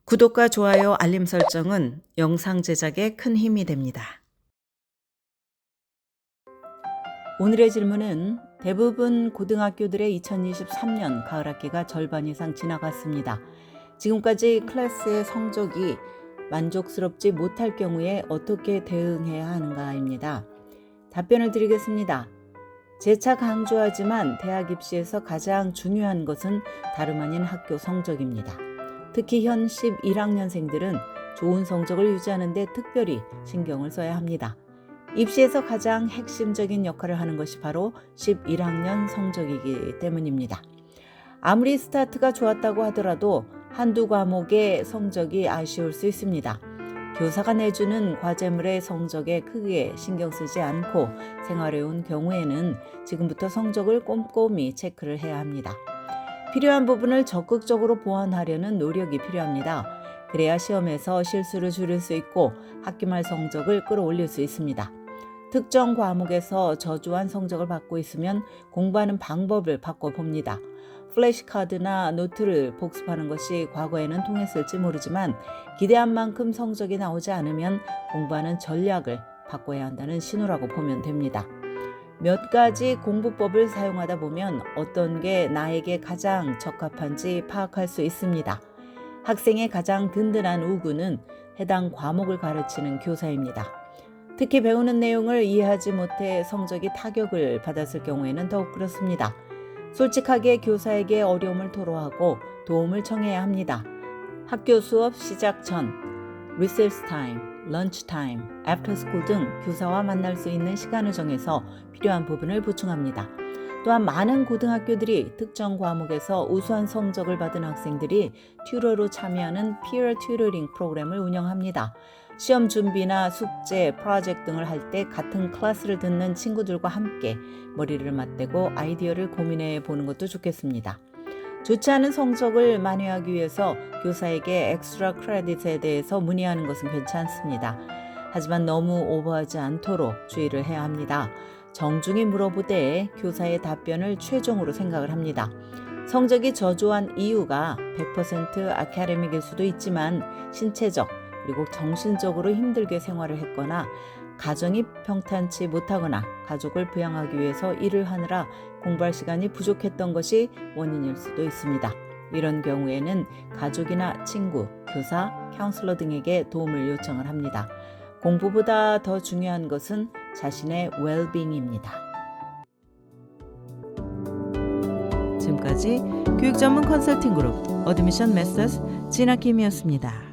구독과 좋아요, 알림 설정은 영상 제작에 큰 힘이 됩니다. 오늘의 질문은 대부분 고등학교들의 2023년 가을학기가 절반 이상 지나갔습니다. 지금까지 클래스의 성적이 만족스럽지 못할 경우에 어떻게 대응해야 하는가입니다. 답변을 드리겠습니다. 재차 강조하지만 대학 입시에서 가장 중요한 것은 다름 아닌 학교 성적입니다. 특히 현 11학년생들은 좋은 성적을 유지하는 데 특별히 신경을 써야 합니다. 입시에서 가장 핵심적인 역할을 하는 것이 바로 11학년 성적이기 때문입니다. 아무리 스타트가 좋았다고 하더라도 한두 과목의 성적이 아쉬울 수 있습니다. 교사가 내주는 과제물의 성적에 크게 신경 쓰지 않고 생활해온 경우에는 지금부터 성적을 꼼꼼히 체크를 해야 합니다. 필요한 부분을 적극적으로 보완하려는 노력이 필요합니다. 그래야 시험에서 실수를 줄일 수 있고 학기 말 성적을 끌어올릴 수 있습니다. 특정 과목에서 저조한 성적을 받고 있으면 공부하는 방법을 바꿔봅니다. 플래시카드나 노트를 복습하는 것이 과거에는 통했을지 모르지만 기대한 만큼 성적이 나오지 않으면 공부하는 전략을 바꿔야 한다는 신호라고 보면 됩니다. 몇 가지 공부법을 사용하다 보면 어떤 게 나에게 가장 적합한지 파악할 수 있습니다. 학생의 가장 든든한 우군은 해당 과목을 가르치는 교사입니다. 특히 배우는 내용을 이해하지 못해 성적이 타격을 받았을 경우에는 더욱 그렇습니다. 솔직하게 교사에게 어려움을 토로하고 도움을 청해야 합니다. 학교 수업 시작 전, 리세스 타임, 런치 타임, 애프터 스쿨 등 교사와 만날 수 있는 시간을 정해서 필요한 부분을 보충합니다. 또한 많은 고등학교들이 특정 과목에서 우수한 성적을 받은 학생들이 튜러로 참여하는 피어 튜터링 프로그램을 운영합니다. 시험 준비나 숙제, 프로젝트 등을 할 때 같은 클래스를 듣는 친구들과 함께 머리를 맞대고 아이디어를 고민해 보는 것도 좋겠습니다. 좋지 않은 성적을 만회하기 위해서 교사에게 엑스트라 크레딧에 대해서 문의하는 것은 괜찮습니다. 하지만 너무 오버하지 않도록 주의를 해야 합니다. 정중히 물어보되 교사의 답변을 최종으로 생각을 합니다. 성적이 저조한 이유가 100% 아카데믹일 수도 있지만 신체적 그리고 정신적으로 힘들게 생활을 했거나 가정이 평탄치 못하거나 가족을 부양하기 위해서 일을 하느라 공부할 시간이 부족했던 것이 원인일 수도 있습니다. 이런 경우에는 가족이나 친구, 교사, 카운슬러 등에게 도움을 요청을 합니다. 공부보다 더 중요한 것은 자신의 웰빙입니다. 지금까지 교육 전문 컨설팅 그룹 어드미션 메서스 진아킴이었습니다.